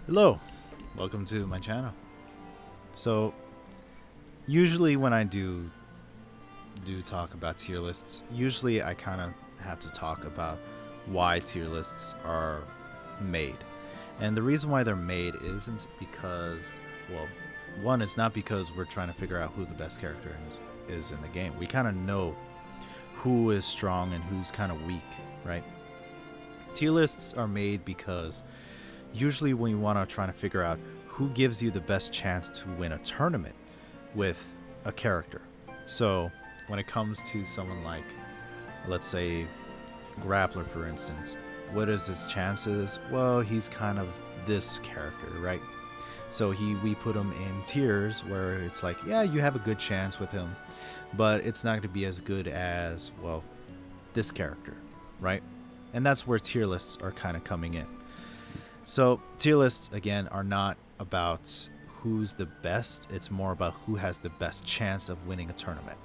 Hello, welcome to my channel. So, usually when I do talk about tier lists, usually I kind of have to talk about why tier lists are made. And the reason why they're made isn't because, well, one, it's not because we're trying to figure out who the best character is in the game. We kind of know who is strong and who's kind of weak, right? Tier lists are made because usually when you want to try to figure out who gives you the best chance to win a tournament with a character. So when it comes to someone like, let's say, Grappler, for instance, what is his chances? Well, he's kind of this character, right? So we put him in tiers where it's like, yeah, you have a good chance with him, but it's not going to be as good as, well, this character, right? And that's where tier lists are kind of coming in. So tier lists, again, are not about who's the best. It's more about who has the best chance of winning a tournament.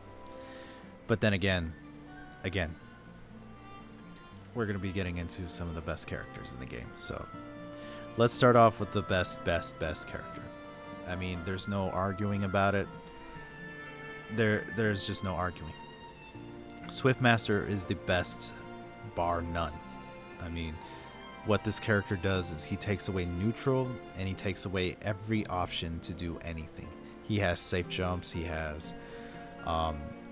But then again, we're going to be getting into some of the best characters in the game. So let's start off with the best character. I mean, there's no arguing about it. There's just no arguing. Swiftmaster is the best, bar none. I mean, what this character does is he takes away neutral and he takes away every option to do anything. He has safe jumps. He has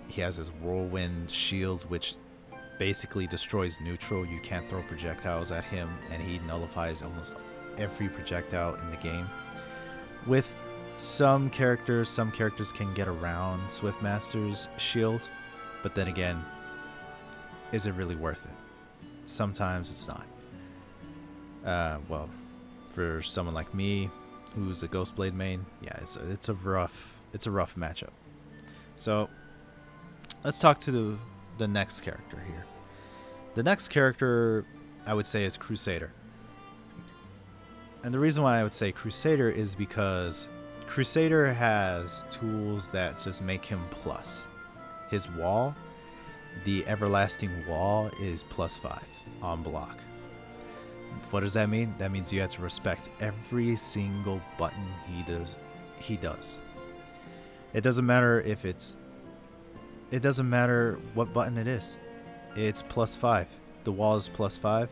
his whirlwind shield, which basically destroys neutral. You can't throw projectiles at him, and he nullifies almost every projectile in the game. With some characters can get around Swiftmaster's shield, but then again, is it really worth it? Sometimes it's not. Well, for someone like me, who's a Ghostblade main, yeah, it's a rough matchup. So let's talk to the next character here. The next character I would say is Crusader. And the reason why I would say Crusader is because Crusader has tools that just make him plus. His wall, the everlasting wall, is +5 on block. What does that mean? That means you have to respect every single button he does. It doesn't matter what button it is. It's +5. The wall is +5.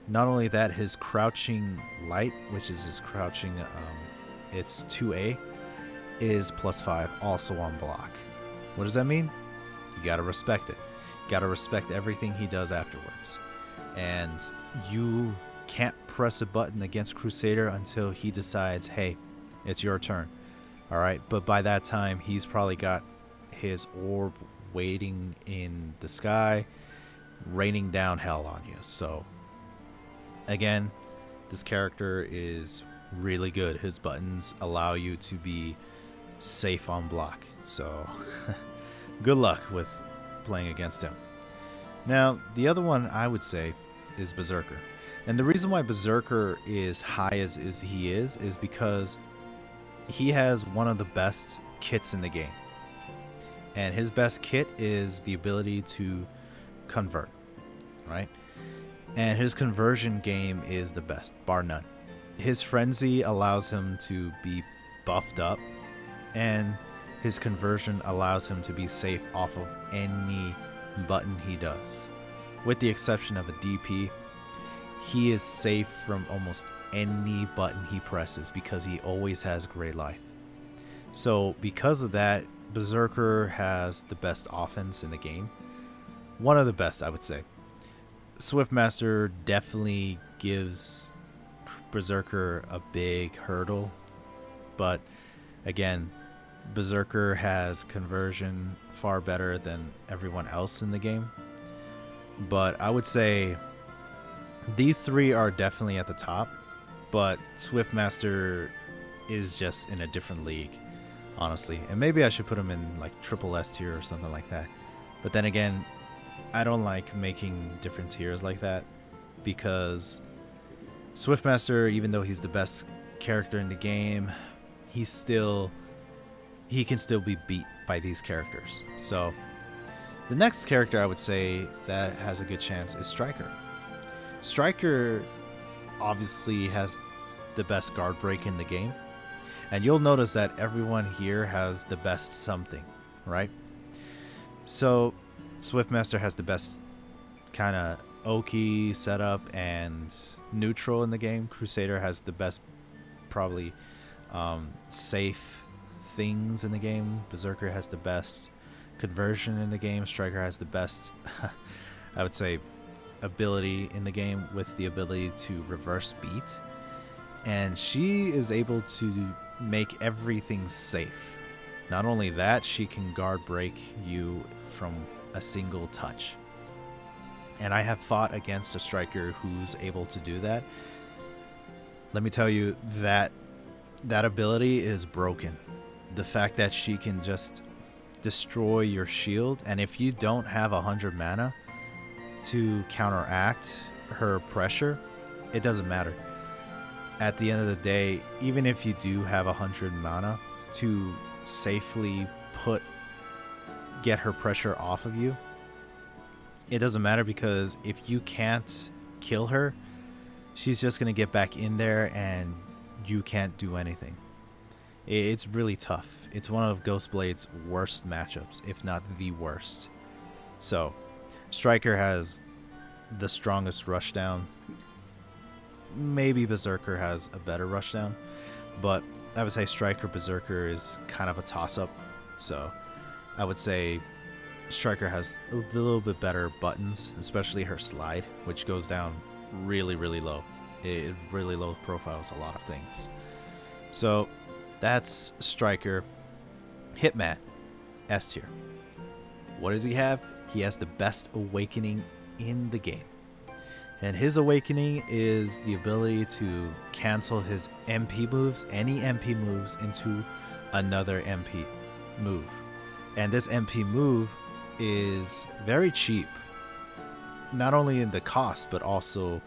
Not only that, his crouching light, which is his crouching, it's 2A, is +5, also on block. What does that mean? You gotta respect it. You gotta respect everything he does afterwards. And you can't press a button against Crusader until he decides, hey, it's your turn. All right, but by that time, he's probably got his orb waiting in the sky, raining down hell on you. So, again, this character is really good. His buttons allow you to be safe on block. So, good luck with playing against him. Now, the other one I would say is Berserker. And the reason why Berserker is high as he is because he has one of the best kits in the game. And his best kit is the ability to convert, right? And his conversion game is the best, bar none. His frenzy allows him to be buffed up, and his conversion allows him to be safe off of any button he does. With the exception of a DP, he is safe from almost any button he presses because he always has great life. So because of that, Berserker has the best offense in the game. One of the best, I would say. Swiftmaster definitely gives Berserker a big hurdle, but again, Berserker has conversion far better than everyone else in the game. But I would say these three are definitely at the top, but Swiftmaster is just in a different league, honestly. And maybe I should put him in like triple S tier or something like that. But then again, I don't like making different tiers like that because Swiftmaster, even though he's the best character in the game, he can still be beat by these characters. So the next character I would say that has a good chance is Striker. Striker obviously has the best guard break in the game. And you'll notice that everyone here has the best something, right? So Swiftmaster has the best kind of Oki setup and neutral in the game. Crusader has the best probably safe things in the game. Berserker has the best conversion in the game. Striker has the best I would say ability in the game with the ability to reverse beat, and she is able to make everything safe. Not only that, she can guard break you from a single touch, and I have fought against a striker who's able to do that. Let me tell you that that ability is broken. The fact that she can just destroy your shield, and if you don't have 100 mana to counteract her pressure, it doesn't matter. At the end of the day, even if you do have 100 mana to safely get her pressure off of you, it doesn't matter, because if you can't kill her, she's just going to get back in there and you can't do anything. It's really tough. It's one of Ghostblade's worst matchups, if not the worst. So Striker has the strongest rushdown. Maybe Berserker has a better rushdown, but I would say Striker Berserker is kind of a toss-up. So I would say Striker has a little bit better buttons, especially her slide, which goes down really, really low. It really low profiles a lot of things. So that's Striker. Hitman, S tier. What does he have? He has the best awakening in the game. And his awakening is the ability to cancel his MP moves, any MP moves, into another MP move. And this MP move is very cheap. Not only in the cost, but also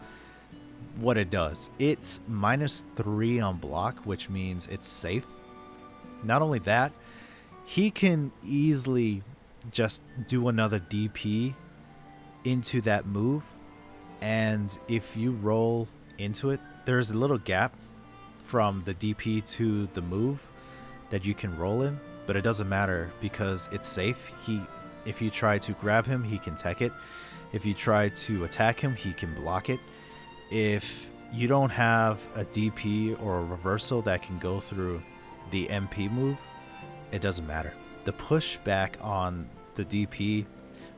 what it does. It's -3 on block, which means it's safe. Not only that, he can easily just do another DP into that move, and if you roll into it, there's a little gap from the DP to the move that you can roll in, but it doesn't matter because it's safe. If you try to grab him, he can tech it. If you try to attack him, he can block it. If you don't have a DP or a reversal that can go through the MP move, it doesn't matter. The pushback on the DP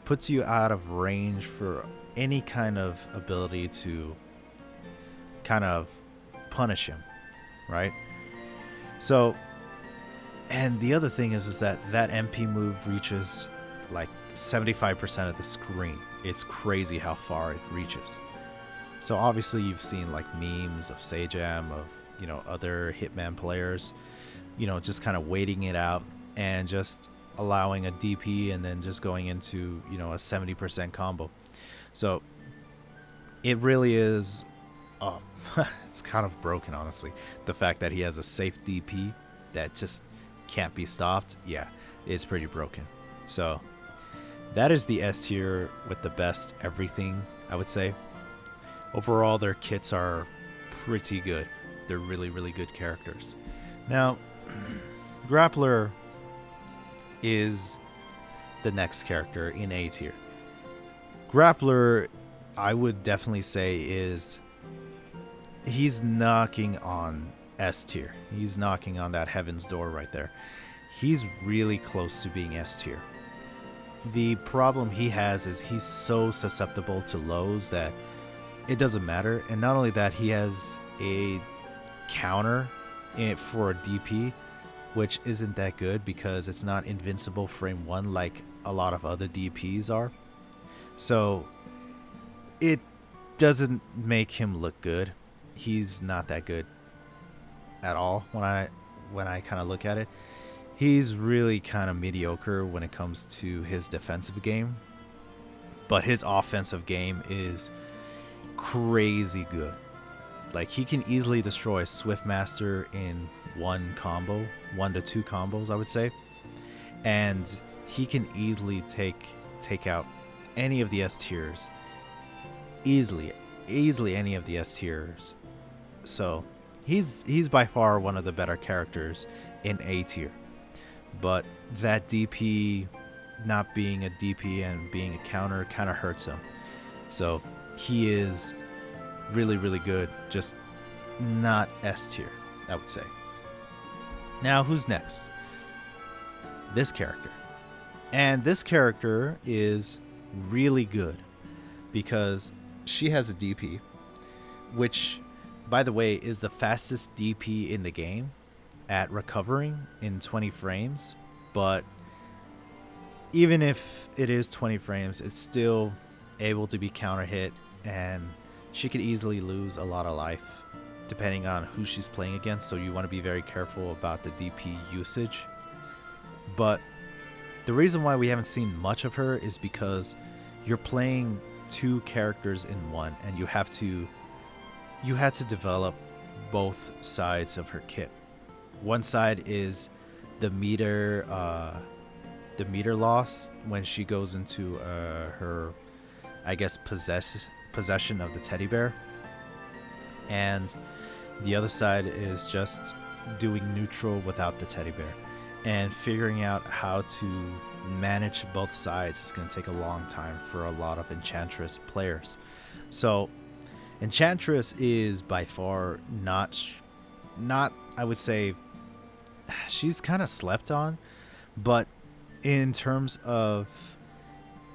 puts you out of range for any kind of ability to kind of punish him, right? So, and the other thing is that MP move reaches like 75% of the screen. It's crazy how far it reaches. So obviously you've seen like memes of Sajam, of, you know, other Hitman players, you know, just kind of waiting it out and just allowing a DP and then just going into, you know, a 70% combo. So it really is, it's kind of broken, honestly. The fact that he has a safe DP that just can't be stopped, yeah, it's pretty broken. So that is the S tier with the best everything, I would say. Overall, their kits are pretty good. They're really, really good characters. Now, Grappler is the next character in A tier. Grappler, I would definitely say he's knocking on S tier. He's knocking on that heaven's door right there. He's really close to being S tier. The problem he has is he's so susceptible to lows that it doesn't matter. And not only that, he has a counter for a DP, which isn't that good because it's not invincible frame 1 like a lot of other DPs are. So it doesn't make him look good. He's not that good at all when I kind of look at it. He's really kind of mediocre when it comes to his defensive game, but his offensive game is crazy good. Like, he can easily destroy Swiftmaster in one combo, 1 to 2 combos, I would say, and he can easily take out any of the S tiers, easily any of the S tiers. So He's by far one of the better characters in A tier. But that DP not being a DP and being a counter kind of hurts him. So he is really, really good. Just not S tier, I would say. Now, who's next? This character. And this character is really good because she has a DP, which, by the way, is the fastest DP in the game at recovering in 20 frames. But even if it is 20 frames, it's still able to be counter hit, and she could easily lose a lot of life depending on who she's playing against. So you want to be very careful about the DP usage. But the reason why we haven't seen much of her is because you're playing two characters in one, and you had to develop both sides of her kit. One side is the meter loss when she goes into her, I guess, possession of the teddy bear, and the other side is just doing neutral without the teddy bear. And figuring out how to manage both sides is going to take a long time for a lot of Enchantress players. So Enchantress is by far not I would say, she's kind of slept on, but in terms of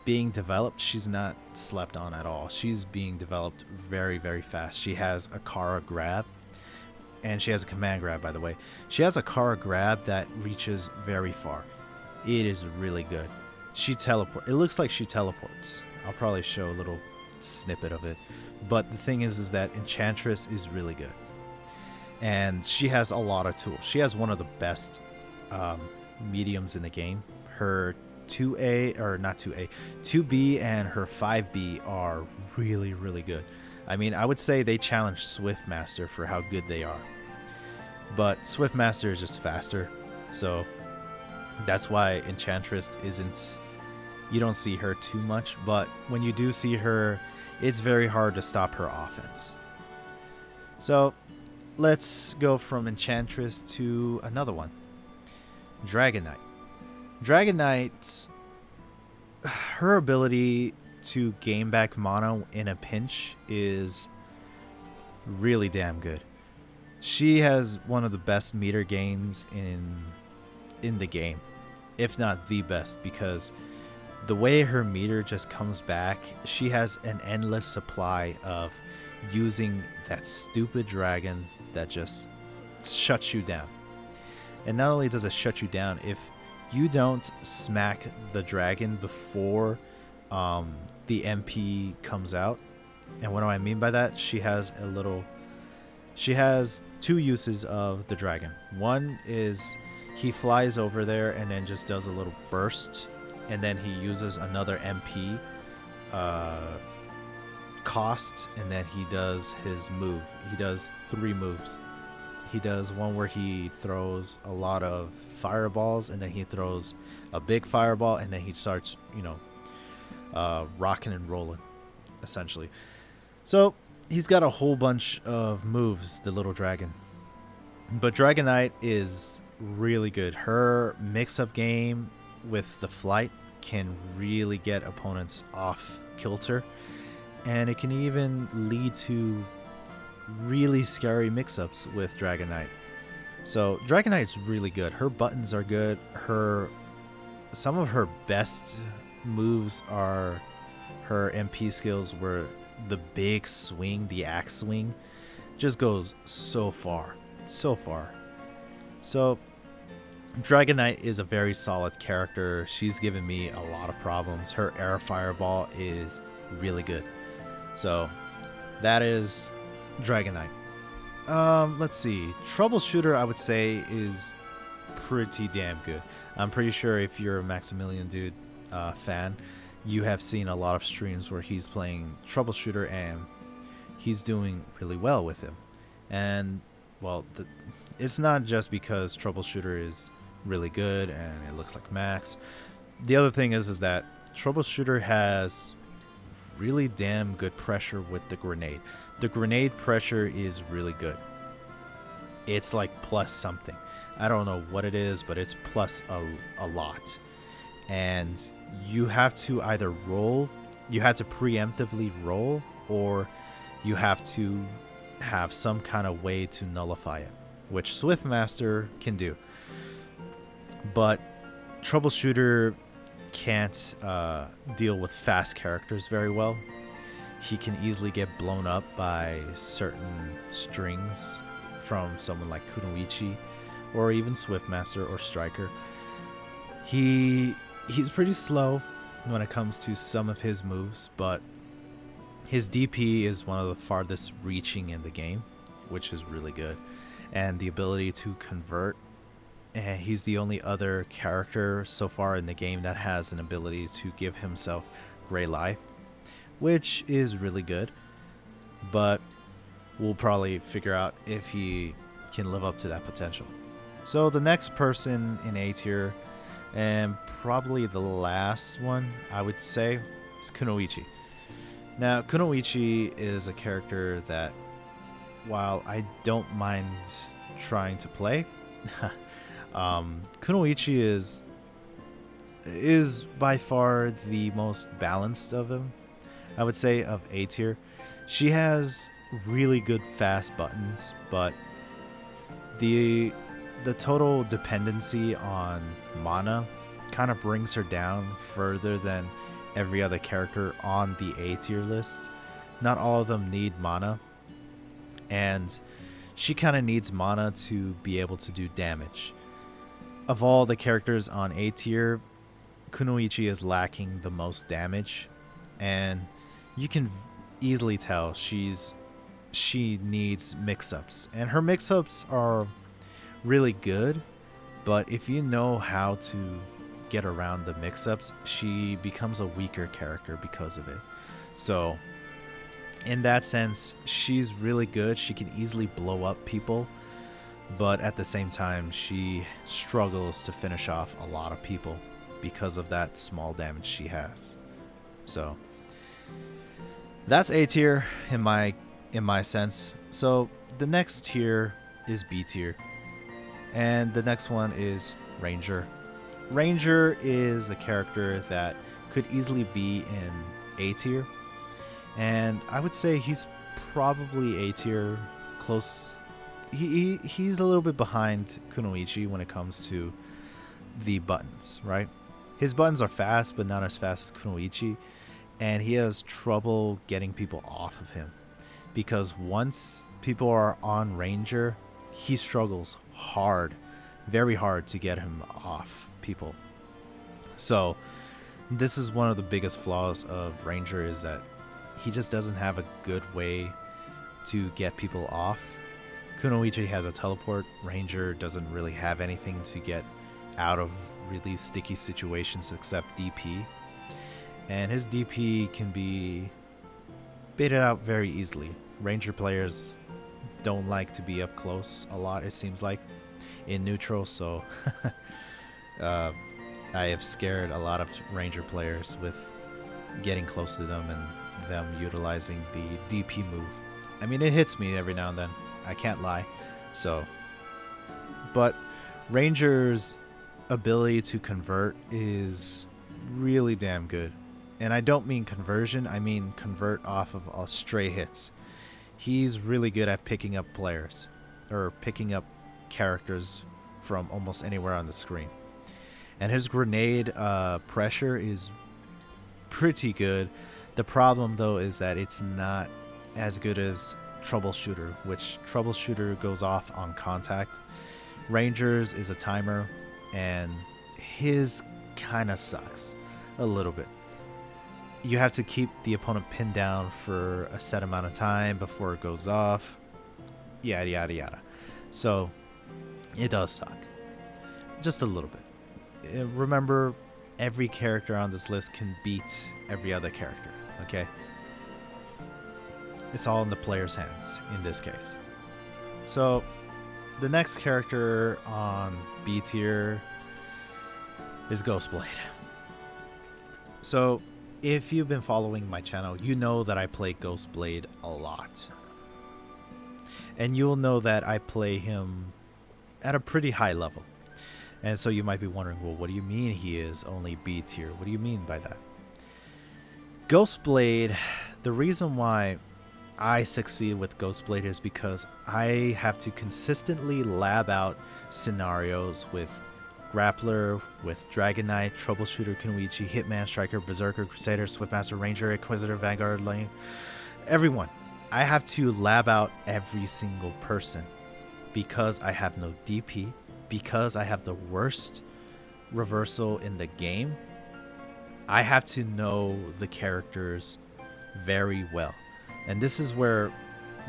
being developed, she's not slept on at all. She's being developed very, very fast. She has a Kara grab, and she has a command grab, by the way. She has a Kara grab that reaches very far. It is really good. It looks like she teleports. I'll probably show a little snippet of it. But the thing is that Enchantress is really good. And she has a lot of tools. She has one of the best mediums in the game. Her 2A, or not 2A, 2B and her 5B are really, really good. I mean, I would say they challenge Swiftmaster for how good they are. But Swiftmaster is just faster. So that's why Enchantress isn't... You don't see her too much. But when you do see her, it's very hard to stop her offense. So let's go from Enchantress to another one. Dragon Knight. Dragon Knight, her ability to gain back mono in a pinch is really damn good. She has one of the best meter gains in the game, if not the best, because the way her meter just comes back, she has an endless supply of using that stupid dragon that just shuts you down. And not only does it shut you down, if you don't smack the dragon before the MP comes out. And what do I mean by that? She has two uses of the dragon. One is he flies over there and then just does a little burst, and then he uses another MP cost, and then he does his move. He does 3 moves. He does one where he throws a lot of fireballs, and then he throws a big fireball, and then he starts, rocking and rolling, essentially. So he's got a whole bunch of moves, the little dragon. But Dragon Knight is really good. Her mix-up game with the flight can really get opponents off kilter, and it can even lead to really scary mix-ups with Dragon Knight. So Dragon Knight's really good. Her buttons are good. Some of her best moves are her MP skills, where the big swing, the axe swing, just goes so far. So Dragon Knight is a very solid character. She's given me a lot of problems. Her air fireball is really good. So that is Dragon Knight. Let's see. Troubleshooter, I would say, is pretty damn good. I'm pretty sure if you're a Maximilian Dude fan, you have seen a lot of streams where he's playing Troubleshooter and he's doing really well with him. And, well, it's not just because Troubleshooter is really good and it looks like Max. The other thing is that Troubleshooter has really damn good pressure with the grenade. The grenade pressure is really good. it's like plus something. I don't know what it is, but it's plus a lot. And you have to either roll, you have to preemptively roll, or you have to have some kind of way to nullify it, which Swiftmaster can do. But Troubleshooter can't deal with fast characters very well. He can easily get blown up by certain strings from someone like Kunoichi, or even Swiftmaster or Striker. He's pretty slow when it comes to some of his moves, but his DP is one of the farthest reaching in the game, which is really good. And the ability to convert, and he's the only other character so far in the game that has an ability to give himself gray life, which is really good. But we'll probably figure out if he can live up to that potential. So the next person in A tier, and probably the last one I would say, is Kunoichi. Now, Kunoichi is a character that, while I don't mind trying to play, Kunoichi is by far the most balanced of them, I would say, of A tier. She has really good fast buttons, but the total dependency on mana kind of brings her down further than every other character on the A tier list. Not all of them need mana, and she kind of needs mana to be able to do damage. Of all the characters on A tier, Kunoichi is lacking the most damage, and you can easily tell she needs mix-ups, and her mix-ups are really good, but if you know how to get around the mix-ups, she becomes a weaker character because of it. So in that sense, she's really good. She can easily blow up people, but at the same time, she struggles to finish off a lot of people because of that small damage she has. So that's A tier in my sense. So the next tier is B tier, and the next one is Ranger. Ranger is a character that could easily be in A tier, and I would say he's probably A tier, close. He's a little bit behind Kunoichi when it comes to the buttons, right? His buttons are fast, but not as fast as Kunoichi, and he has trouble getting people off of him, because once people are on Ranger, he struggles hard, very hard, to get him off people. So this is one of the biggest flaws of Ranger, is that he just doesn't have a good way to get people off. Kunoichi has a teleport. Ranger doesn't really have anything to get out of really sticky situations except DP, and his DP can be baited out very easily. Ranger players don't like to be up close a lot, it seems like, in neutral, so I have scared a lot of Ranger players with getting close to them and them utilizing the DP move. I mean, it hits me every now and then, I can't lie. So, but Ranger's ability to convert is really damn good. And I don't mean conversion, I mean convert off of stray hits. He's really good at picking up players, or picking up characters from almost anywhere on the screen. And his grenade pressure is pretty good. The problem though is that it's not as good as Troubleshooter, which Troubleshooter goes off on contact. Ranger's is a timer, and his kind of sucks a little bit. You have to keep the opponent pinned down for a set amount of time before it goes off, yada yada yada. So it does suck just a little bit. Remember, every character on this list can beat every other character, okay? It's all in the player's hands in this case. So the next character on B tier is Ghostblade. So if you've been following my channel, you know that I play Ghostblade a lot. And you'll know that I play him at a pretty high level. And so you might be wondering, well, what do you mean he is only B tier? What do you mean by that? Ghostblade, the reason why I succeed with Ghostblade is because I have to consistently lab out scenarios with Grappler, with Dragon Knight, Troubleshooter, Kunoichi, Hitman, Striker, Berserker, Crusader, Swiftmaster, Ranger, Inquisitor, Vanguard, Lane, everyone. I have to lab out every single person because I have no DP, because I have the worst reversal in the game. I have to know the characters very well. And this is where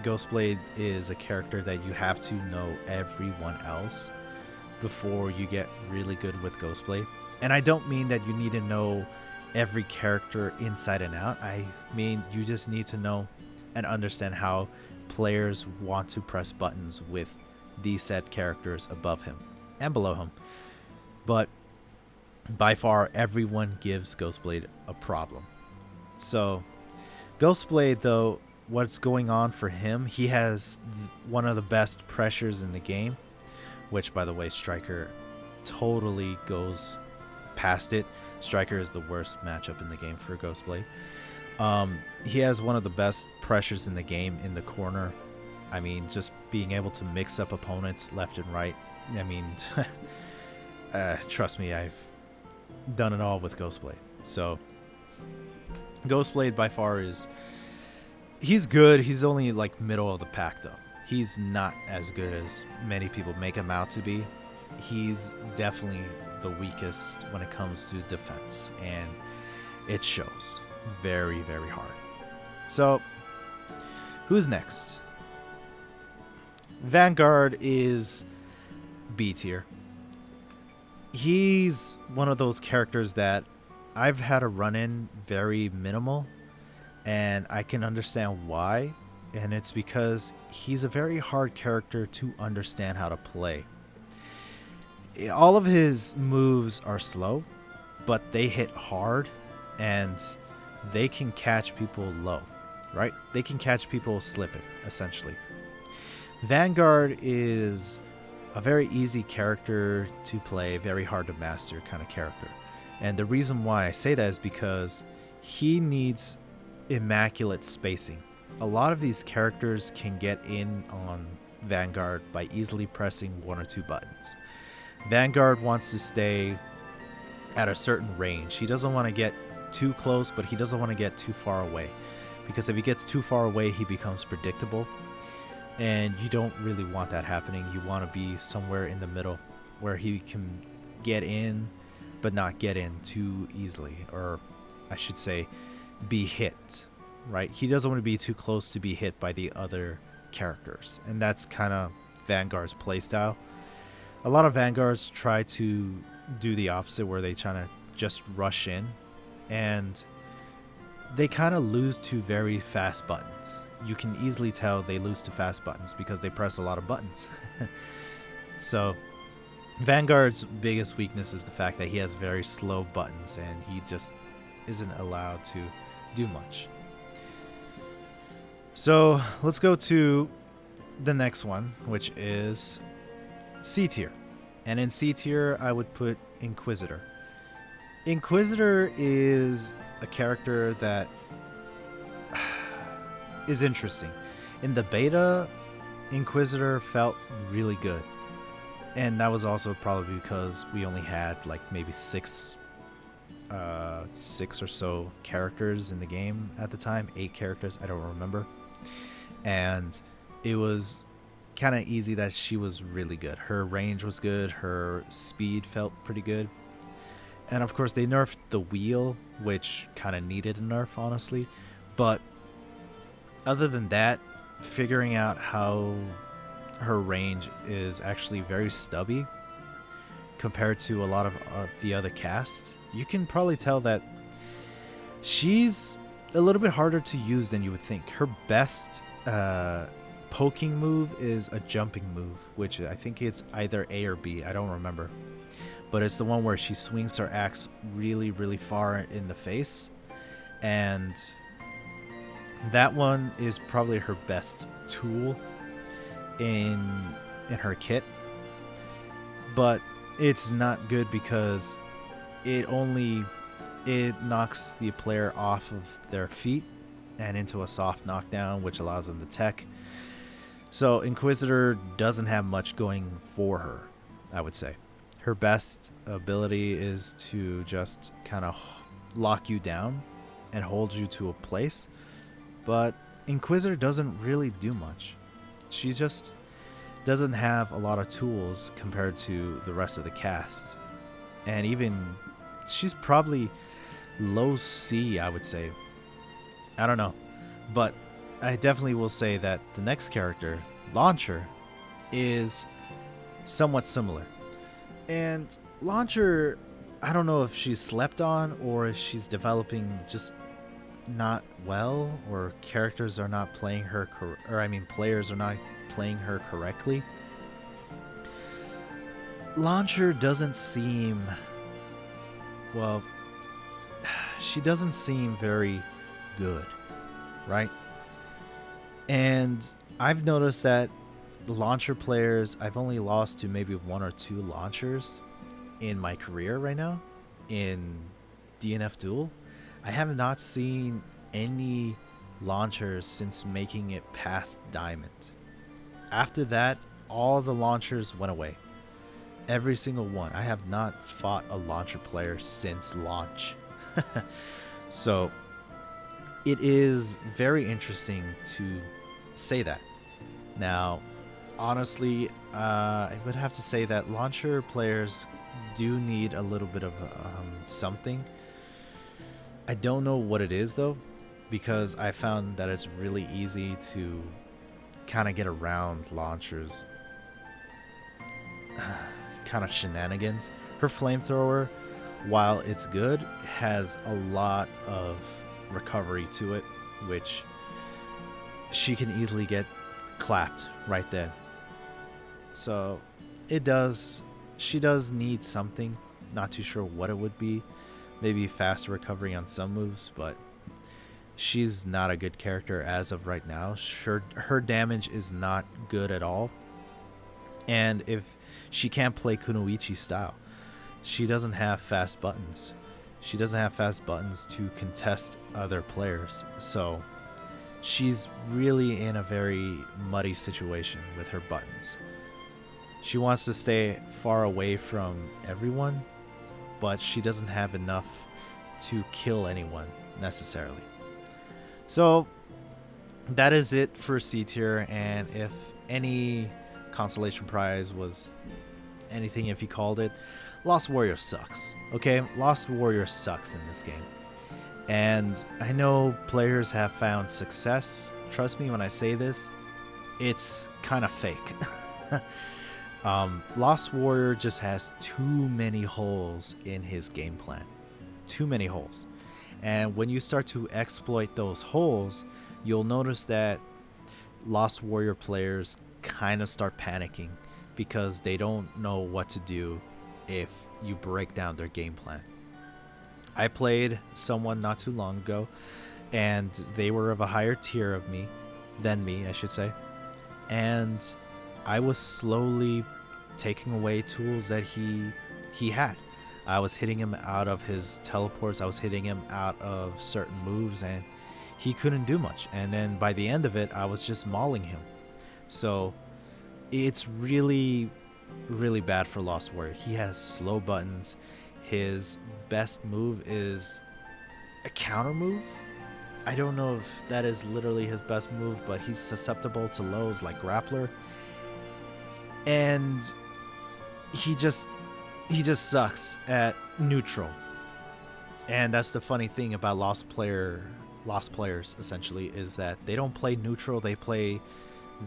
Ghostblade is a character that you have to know everyone else before you get really good with Ghostblade. And I don't mean that you need to know every character inside and out. I mean you just need to know and understand how players want to press buttons with these set characters above him and below him. But by far, everyone gives Ghostblade a problem. So Ghostblade, though, what's going on for him, he has one of the best pressures in the game, which, by the way, Striker totally goes past it. Striker is the worst matchup in the game for Ghostblade. He has one of the best pressures in the game in the corner. I mean, just being able to mix up opponents left and right. I mean, trust me, I've done it all with Ghostblade. So Ghostblade by far he's good. He's only like middle of the pack though. He's not as good as many people make him out to be. He's definitely the weakest when it comes to defense, and it shows very, very hard. So who's next? Vanguard is B tier. He's one of those characters that I've had a run-in very minimal, and I can understand why, and it's because he's a very hard character to understand how to play. All of his moves are slow, but they hit hard, and they can catch people low, right? They can catch people slipping, essentially. Vanguard is a very easy character to play, very hard to master kind of character. And the reason why I say that is because he needs immaculate spacing. A lot of these characters can get in on Vanguard by easily pressing one or two buttons. Vanguard wants to stay at a certain range. He doesn't want to get too close, but he doesn't want to get too far away. Because if he gets too far away, he becomes predictable. And you don't really want that happening. You want to be somewhere in the middle where he can get in, but not get in too easily. Or I should say, be hit, right? He doesn't want to be too close to be hit by the other characters. And that's kind of Vanguard's playstyle. A lot of Vanguards try to do the opposite, where they try to just rush in. And they kind of lose to very fast buttons. You can easily tell they lose to fast buttons because they press a lot of buttons. So Vanguard's biggest weakness is the fact that he has very slow buttons and he just isn't allowed to do much. So let's go to the next one, which is C tier. And in C tier, I would put Inquisitor. Inquisitor is a character that is interesting. In the beta, Inquisitor felt really good. And that was also probably because we only had like maybe six or so characters in the game at the time. 8 characters, I don't remember. And it was kind of easy that she was really good. Her range was good. Her speed felt pretty good. And of course they nerfed the wheel, which kind of needed a nerf, honestly. But other than that, figuring out how her range is actually very stubby compared to a lot of the other casts, you can probably tell that she's a little bit harder to use than you would think. Her best poking move is a jumping move, which I think it's either A or B. I don't remember. But it's the one where she swings her axe really, really far in the face. And that one is probably her best tool. in her kit, but it's not good because it knocks the player off of their feet and into a soft knockdown, which allows them to tech. So Inquisitor doesn't have much going for her, I would say. Her best ability is to just kind of lock you down and hold you to a place, but Inquisitor doesn't really do much. She just doesn't have a lot of tools compared to the rest of the cast. And even she's probably low C, I would say. I don't know. But I definitely will say that the next character, Launcher, is somewhat similar. And Launcher, I don't know if she's slept on or if she's developing just not well, or characters are not playing her players are not playing her correctly. Launcher doesn't seem, well, she doesn't seem very good, right? And I've noticed that Launcher players, I've only lost to maybe 1 or 2 launchers in my career right now in DNF Duel. I have not seen any launchers since making it past Diamond. After that, all the launchers went away. Every single one. I have not fought a launcher player since launch. So it is very interesting to say that. Now, honestly, I would have to say that launcher players do need a little bit of something. I don't know what it is though, because I found that it's really easy to kind of get around launchers kind of shenanigans. Her flamethrower, while it's good, has a lot of recovery to it, which she can easily get clapped right then. So she does need something. Not too sure what it would be. Maybe faster recovery on some moves, but she's not a good character as of right now. Her damage is not good at all. And if she can't play Kunoichi style, she doesn't have fast buttons. She doesn't have fast buttons to contest other players. So she's really in a very muddy situation with her buttons. She wants to stay far away from everyone, but she doesn't have enough to kill anyone necessarily. So that is it for C tier, and if any consolation prize was anything, if you called it, Lost Warrior sucks. Okay, Lost Warrior sucks in this game. And I know players have found success. Trust me when I say this, it's kind of fake. Lost Warrior just has too many holes in his game plan. Too many holes. And when you start to exploit those holes, you'll notice that Lost Warrior players kind of start panicking because they don't know what to do if you break down their game plan. I played someone not too long ago, and they were of a higher tier than me, I should say. And I was slowly taking away tools that he had. I was hitting him out of his teleports. I was hitting him out of certain moves, and he couldn't do much. And then by the end of it, I was just mauling him. So it's really, really bad for Lost Warrior. He has slow buttons. His best move is a counter move. I don't know if that is literally his best move, but he's susceptible to lows like Grappler. And he just sucks at neutral. And that's the funny thing about lost players essentially, is that they don't play neutral, they play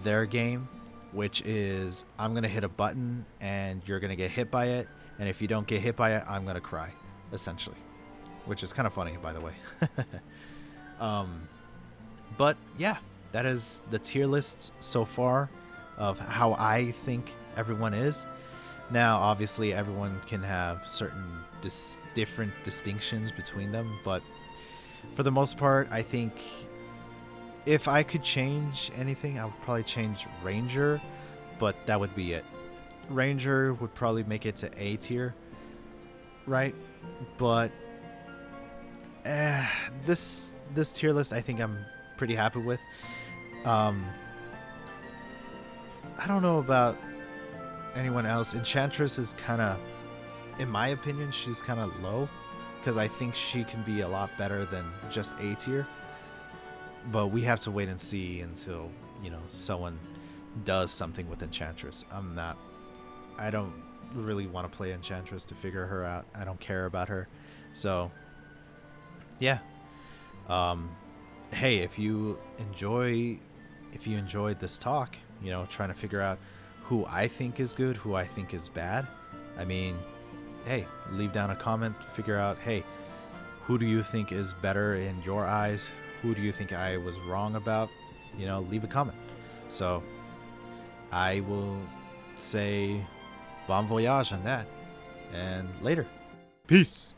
their game, which is I'm gonna hit a button and you're gonna get hit by it, and if you don't get hit by it, I'm gonna cry, essentially, which is kind of funny, by the way. But yeah, that is the tier list so far of how I think everyone is. Now, obviously, everyone can have certain different distinctions between them, but for the most part, I think if I could change anything, I would probably change Ranger but that would be it. Ranger would probably make it to A tier, right? But this tier list I think I'm pretty happy with. I don't know about anyone else. Enchantress is kind of, in my opinion, she's kind of low, because I think she can be a lot better than just A tier. But we have to wait and see until, you know, someone does something with Enchantress. I don't really want to play Enchantress to figure her out. I don't care about her. So, yeah. Hey, if you enjoyed this talk, you know, trying to figure out who I think is good, who I think is bad, I mean, hey, leave down a comment, figure out, hey, who do you think is better in your eyes? Who do you think I was wrong about? You know, leave a comment. So I will say bon voyage on that, and later. Peace.